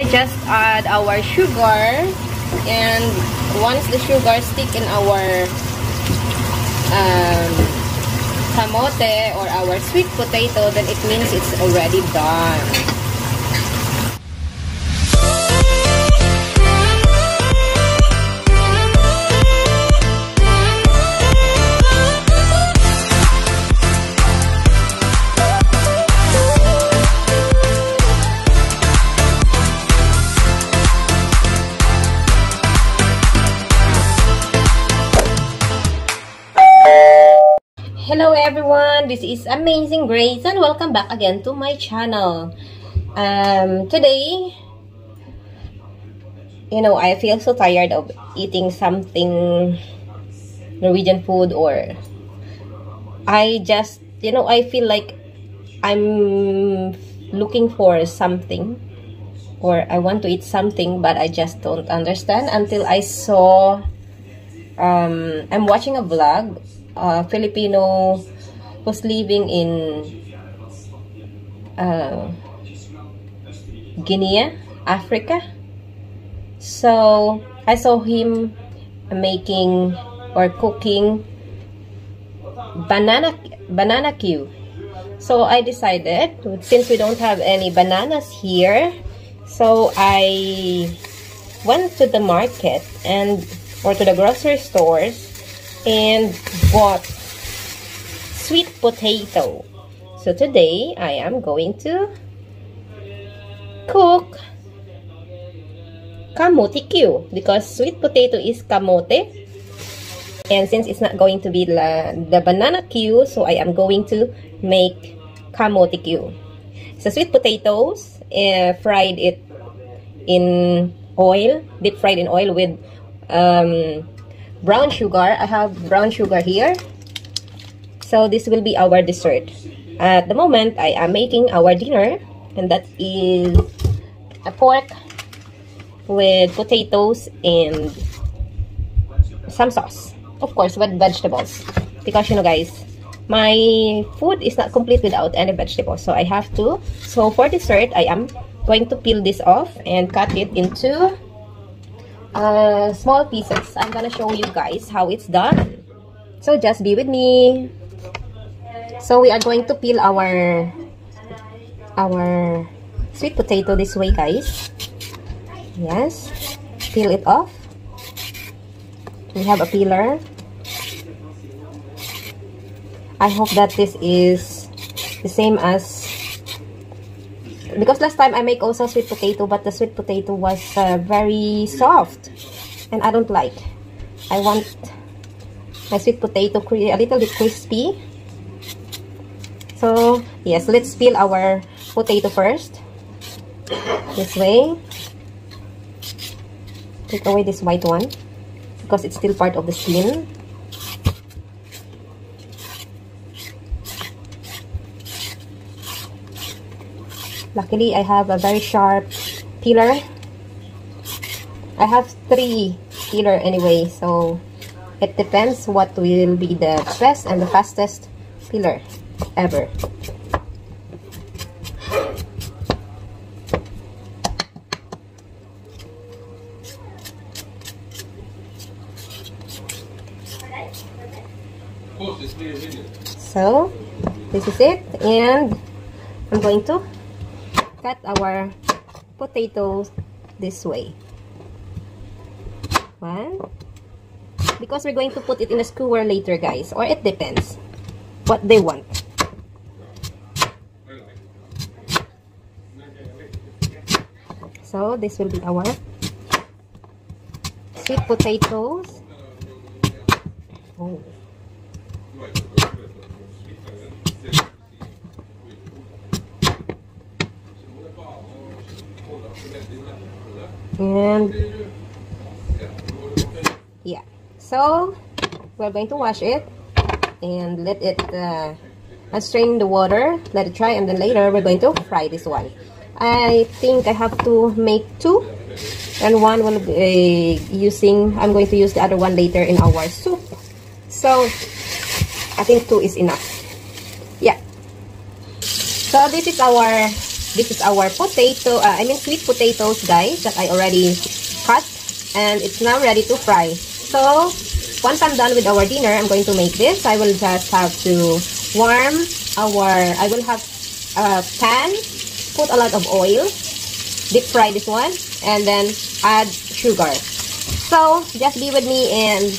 Just add our sugar, and once the sugar stick in our camote or our sweet potato, then it means it's already done. Hello everyone, this is Amazing Grace and welcome back again to my channel. Today, I feel so tired of eating something Norwegian food, or I just, I feel like I'm looking for something, or I want to eat something, but I just don't understand until I saw, I'm watching a vlog. Filipino who's living in Guinea, Africa. So I saw him making or cooking banana cue. So I decided, since we don't have any bananas here, so I went to the market or to the grocery stores and bought sweet potato. So today I am going to cook camote cue, because sweet potato is camote, and since it's not going to be the banana cue, so I am going to make camote cue. So sweet potatoes, fried it in oil, deep fried in oil with brown sugar. I have brown sugar here. So this will be our dessert. At the moment, I am making our dinner, and that is a pork with potatoes and some sauce. Of course, with vegetables. Because, guys, my food is not complete without any vegetables. So I have to. So for dessert, I am going to peel this off and cut it into small pieces. I'm gonna show you guys how it's done, so just be with me. So we are going to peel our sweet potato this way, guys. Yes, peel it off. We have a peeler. I hope that this is the same as, because last time I make also sweet potato, but the sweet potato was very soft, and I don't like. I want my sweet potato a little bit crispy. So yes, let's peel our potato first. This way. Take away this white one, because it's still part of the skin. Luckily, I have a very sharp peeler. I have 3 peeler anyway, so it depends what will be the best and the fastest peeler ever. So this is it, and I'm going to cut our potatoes this way. One, because we're going to put it in a skewer later, guys, or it depends what they want. So this will be our sweet potatoes. Oh. And yeah, so we're going to wash it and let it strain the water, let it dry, and then later we're going to fry this one. I think I have to make 2, and one will be I'm going to use the other one later in our soup. So I think 2 is enough. Yeah. So this is our This is our sweet potatoes, guys, that I already cut. And it's now ready to fry. So, once I'm done with our dinner, I'm going to make this. I will just have to warm I will have a pan, put a lot of oil, deep fry this one, and then add sugar. So, just be with me and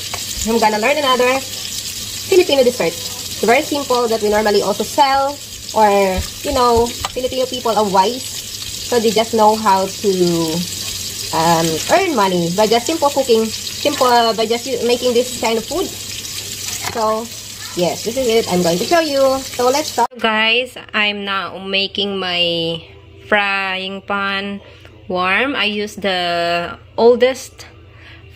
I'm gonna learn another Filipino dessert. It's very simple that we normally also sell, or, you know, Filipino people are wise, so they just know how to earn money by just simple cooking, by just making this kind of food. So, yes, this is it. I'm going to show you. So, let's start. Guys, I'm now making my frying pan warm. I use the oldest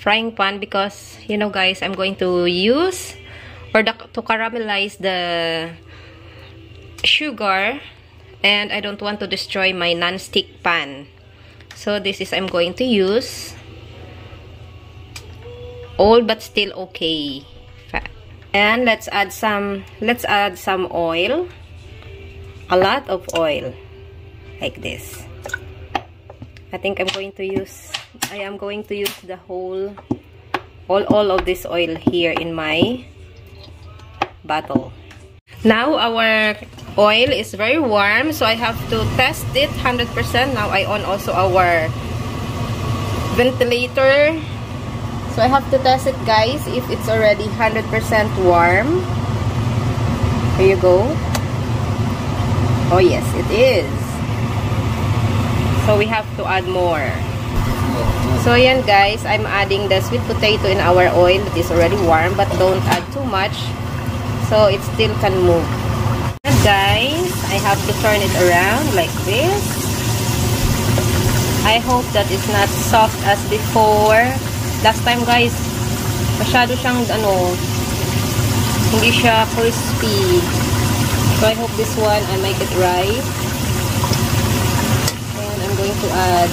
frying pan because, you know, guys, I'm going to use to caramelize the sugar, and I don't want to destroy my non-stick pan. So this is, I'm going to use old but still okay fat. And let's add some oil, a lot of oil, like this. I think I am going to use the all of this oil here in my bottle. Now our oil is very warm, so I have to test it 100%. Now I on also our ventilator, so I have to test it, guys, if it's already 100% warm. Here you go. Oh yes, it is. So we have to add more. So yan, guys, I'm adding the sweet potato in our oil. It is already warm, but don't add too much, so it still can move. And guys, I have to turn it around like this. I hope that it's not soft as before. Last time, guys, masyado siyang hindi siya crispy. So I hope this one I make it right. And I'm going to add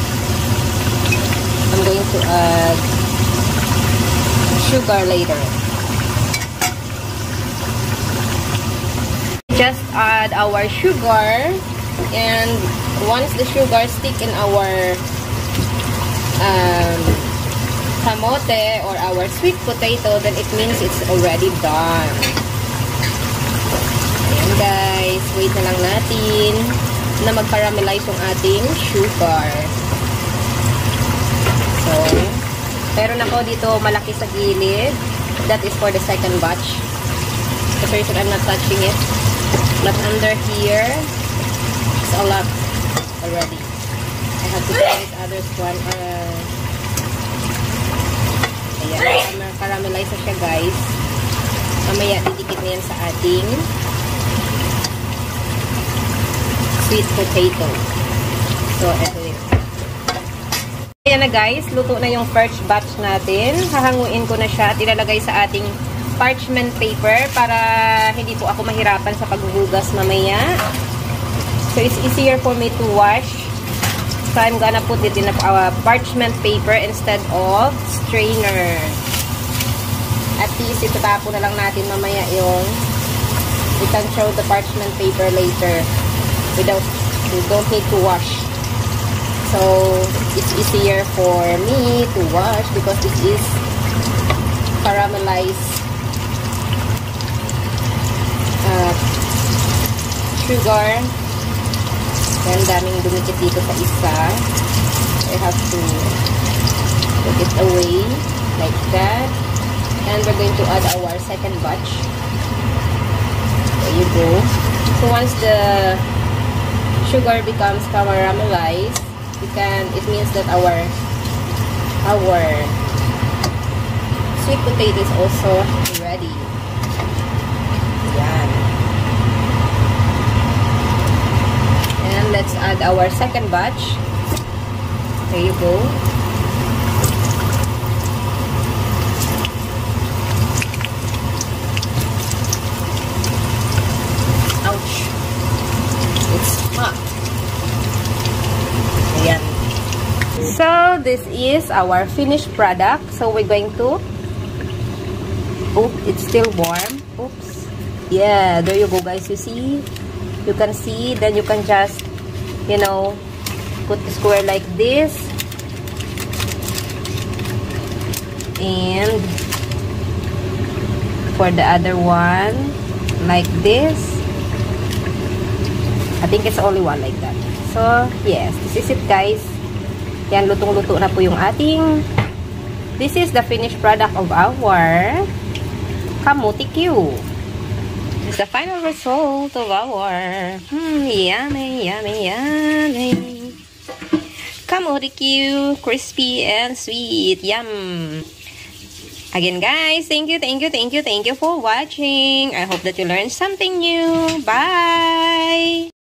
sugar later. Just add our sugar, and once the sugar stick in our camote or our sweet potato, then it means it's already done. Ayan, guys, wait na lang natin na mag-caramelize yung ating sugar. So, meron ako dito malaki sa gilid. That is for the second batch. That's the reason I'm not touching it. But under here, it's a lot already. I have to try this other one. Ayan, caramelize na siya, guys. Mamaya, didikit na yan sa ating sweet potato. So, eto yun. Ayan na, guys. Luto na yung first batch natin. Hahanguin ko na siya at ilalagay sa ating parchment paper para hindi po ako mahirapan sa paghuhugas mamaya. So, it's easier for me to wash. So, I'm gonna put it in a parchment paper instead of strainer. At least, itatapo na lang natin mamaya yung we can show the parchment paper later without, we don't need to wash. So, it's easier for me to wash because this is caramelized sugar. Yan, daming dumikit dito sa isa. I have to put it away like that. And we're going to add our second batch. There you go. So once the sugar becomes caramelized, it means that our sweet potato is also ready. Yan. And let's add our second batch. There you go. Ouch. It's hot. Ayan. So, this is our finished product. So, we're going to... Oh, it's still warm. Oops. Yeah, there you go, guys. You see? You can see. Then you can just you know, put the square like this. And for the other one, like this. I think it's only one like that. So, yes, this is it, guys. Yan, lutong-luto na po yung ating. This is the finished product of our Camote Q. This is the final result of our yummy, yummy, yummy Camote Q, crispy and sweet. Yum! Again, guys, thank you for watching. I hope that you learned something new. Bye!